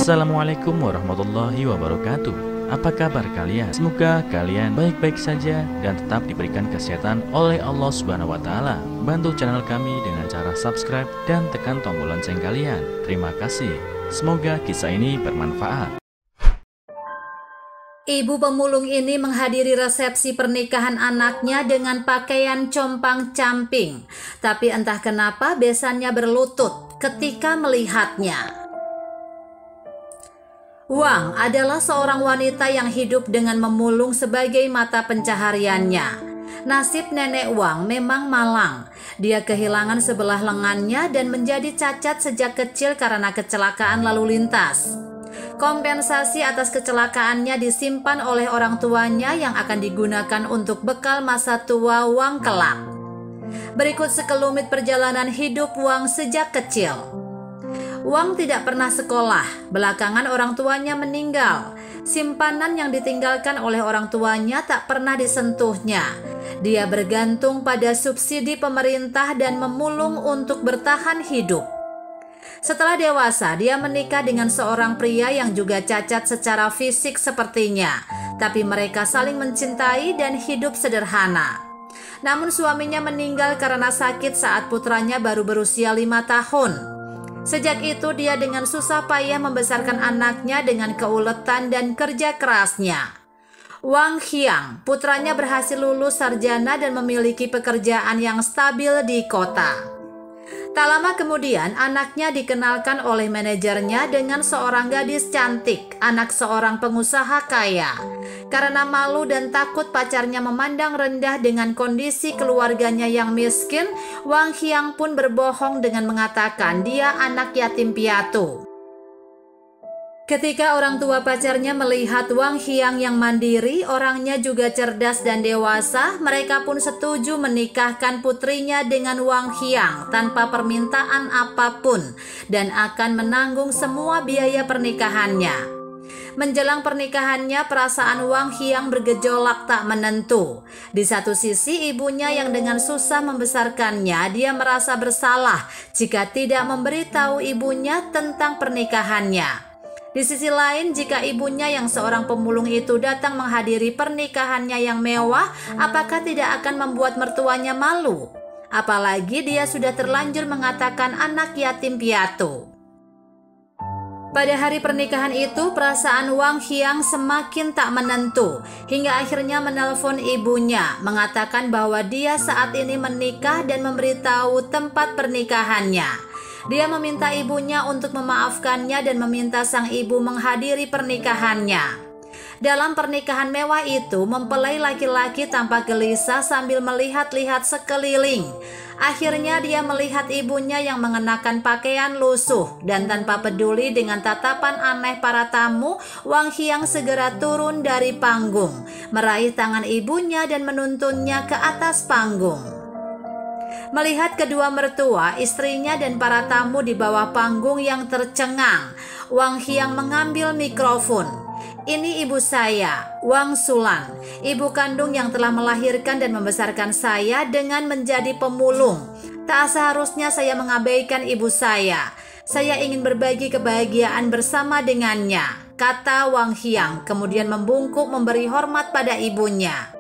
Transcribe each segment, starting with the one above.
Assalamualaikum warahmatullahi wabarakatuh. Apa kabar kalian? Semoga kalian baik-baik saja dan tetap diberikan kesehatan oleh Allah Subhanahu wa Ta'ala. Bantu channel kami dengan cara subscribe dan tekan tombol lonceng kalian. Terima kasih. Semoga kisah ini bermanfaat. Ibu pemulung ini menghadiri resepsi pernikahan anaknya dengan pakaian compang-camping. Tapi entah kenapa besannya berlutut ketika melihatnya. Wang adalah seorang wanita yang hidup dengan memulung sebagai mata pencahariannya. Nasib nenek Wang memang malang. Dia kehilangan sebelah lengannya dan menjadi cacat sejak kecil karena kecelakaan lalu lintas. Kompensasi atas kecelakaannya disimpan oleh orang tuanya yang akan digunakan untuk bekal masa tua Wang kelak. Berikut sekelumit perjalanan hidup Wang sejak kecil. Wang tidak pernah sekolah, belakangan orang tuanya meninggal. Simpanan yang ditinggalkan oleh orang tuanya tak pernah disentuhnya. Dia bergantung pada subsidi pemerintah dan memulung untuk bertahan hidup. Setelah dewasa, dia menikah dengan seorang pria yang juga cacat secara fisik sepertinya. Tapi mereka saling mencintai dan hidup sederhana. Namun suaminya meninggal karena sakit saat putranya baru berusia 5 tahun. Sejak itu dia dengan susah payah membesarkan anaknya dengan keuletan dan kerja kerasnya. Wang Qiang, putranya berhasil lulus sarjana dan memiliki pekerjaan yang stabil di kota. Tak lama kemudian anaknya dikenalkan oleh manajernya dengan seorang gadis cantik, anak seorang pengusaha kaya. Karena malu dan takut pacarnya memandang rendah dengan kondisi keluarganya yang miskin, Wang Qiang pun berbohong dengan mengatakan dia anak yatim piatu. Ketika orang tua pacarnya melihat Wang Qiang yang mandiri, orangnya juga cerdas dan dewasa, mereka pun setuju menikahkan putrinya dengan Wang Qiang tanpa permintaan apapun dan akan menanggung semua biaya pernikahannya. Menjelang pernikahannya, perasaan Wang Qiang bergejolak tak menentu. Di satu sisi ibunya yang dengan susah membesarkannya, dia merasa bersalah jika tidak memberitahu ibunya tentang pernikahannya. Di sisi lain, jika ibunya yang seorang pemulung itu datang menghadiri pernikahannya yang mewah, apakah tidak akan membuat mertuanya malu? Apalagi dia sudah terlanjur mengatakan anak yatim piatu. Pada hari pernikahan itu, perasaan Wang Qiang semakin tak menentu, hingga akhirnya menelpon ibunya, mengatakan bahwa dia saat ini menikah dan memberitahu tempat pernikahannya. Dia meminta ibunya untuk memaafkannya dan meminta sang ibu menghadiri pernikahannya. Dalam pernikahan mewah itu, mempelai laki-laki tampak gelisah sambil melihat-lihat sekeliling. Akhirnya dia melihat ibunya yang mengenakan pakaian lusuh dan tanpa peduli dengan tatapan aneh para tamu, Wang Qiang segera turun dari panggung, meraih tangan ibunya dan menuntunnya ke atas panggung. Melihat kedua mertua, istrinya dan para tamu di bawah panggung yang tercengang, Wang Qiang mengambil mikrofon. Ini ibu saya, Wang Sulan, ibu kandung yang telah melahirkan dan membesarkan saya dengan menjadi pemulung. Tak seharusnya saya mengabaikan ibu saya. Saya ingin berbagi kebahagiaan bersama dengannya, kata Wang Qiang, kemudian membungkuk memberi hormat pada ibunya.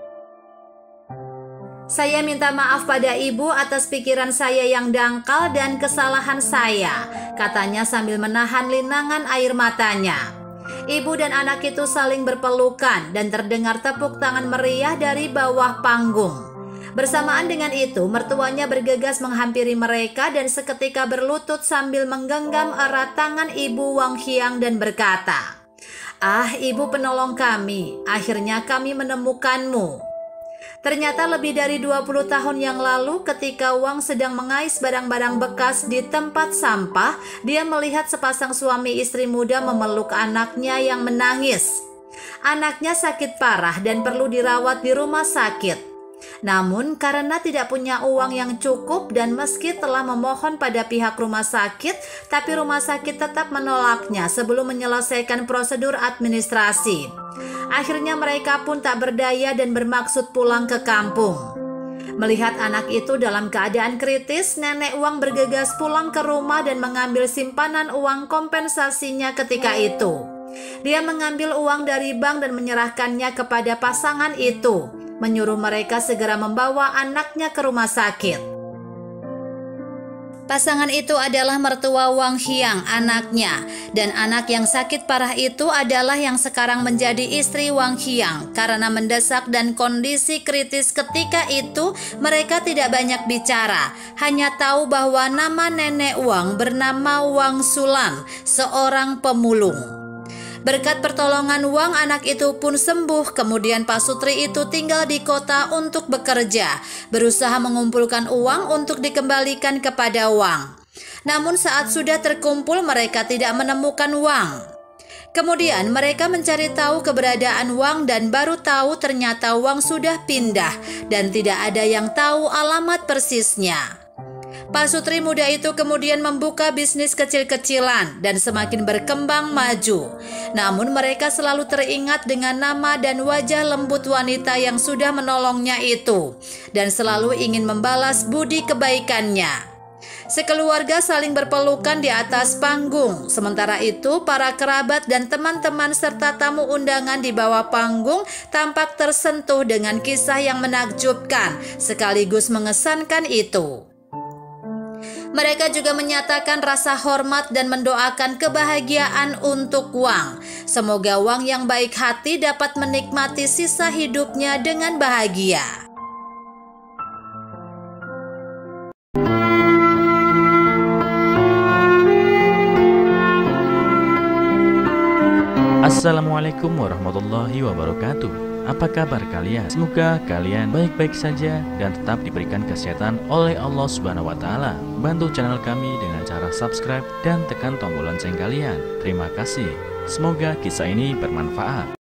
Saya minta maaf pada ibu atas pikiran saya yang dangkal dan kesalahan saya, katanya sambil menahan linangan air matanya. Ibu dan anak itu saling berpelukan dan terdengar tepuk tangan meriah dari bawah panggung. Bersamaan dengan itu, mertuanya bergegas menghampiri mereka dan seketika berlutut sambil menggenggam erat tangan ibu Wang Qiang dan berkata, "Ah, ibu penolong kami, akhirnya kami menemukanmu." Ternyata lebih dari 20 tahun yang lalu ketika Wang sedang mengais barang-barang bekas di tempat sampah, dia melihat sepasang suami istri muda memeluk anaknya yang menangis. Anaknya sakit parah dan perlu dirawat di rumah sakit. Namun karena tidak punya uang yang cukup dan meski telah memohon pada pihak rumah sakit, tapi rumah sakit tetap menolaknya sebelum menyelesaikan prosedur administrasi. Akhirnya mereka pun tak berdaya dan bermaksud pulang ke kampung. Melihat anak itu dalam keadaan kritis, nenek Uang bergegas pulang ke rumah dan mengambil simpanan uang kompensasinya ketika itu. Dia mengambil uang dari bank dan menyerahkannya kepada pasangan itu, menyuruh mereka segera membawa anaknya ke rumah sakit. Pasangan itu adalah mertua Wang Hiang, anaknya, dan anak yang sakit parah itu adalah yang sekarang menjadi istri Wang Hiang. Karena mendesak dan kondisi kritis ketika itu, mereka tidak banyak bicara, hanya tahu bahwa nama nenek Wang bernama Wang Sulan, seorang pemulung. Berkat pertolongan Wang, anak itu pun sembuh. Kemudian Pak Sutri itu tinggal di kota untuk bekerja, berusaha mengumpulkan uang untuk dikembalikan kepada Wang. Namun saat sudah terkumpul, mereka tidak menemukan Wang. Kemudian mereka mencari tahu keberadaan Wang dan baru tahu ternyata Wang sudah pindah dan tidak ada yang tahu alamat persisnya. Pak Sutri muda itu kemudian membuka bisnis kecil-kecilan dan semakin berkembang maju. Namun mereka selalu teringat dengan nama dan wajah lembut wanita yang sudah menolongnya itu dan selalu ingin membalas budi kebaikannya. Sekeluarga saling berpelukan di atas panggung. Sementara itu, para kerabat dan teman-teman serta tamu undangan di bawah panggung tampak tersentuh dengan kisah yang menakjubkan sekaligus mengesankan itu. Mereka juga menyatakan rasa hormat dan mendoakan kebahagiaan untuk Wang. Semoga Wang yang baik hati dapat menikmati sisa hidupnya dengan bahagia. Assalamualaikum warahmatullahi wabarakatuh. Apa kabar kalian? Semoga kalian baik-baik saja dan tetap diberikan kesehatan oleh Allah Subhanahu wa Ta'ala. Bantu channel kami dengan cara subscribe dan tekan tombol lonceng kalian. Terima kasih. Semoga kisah ini bermanfaat.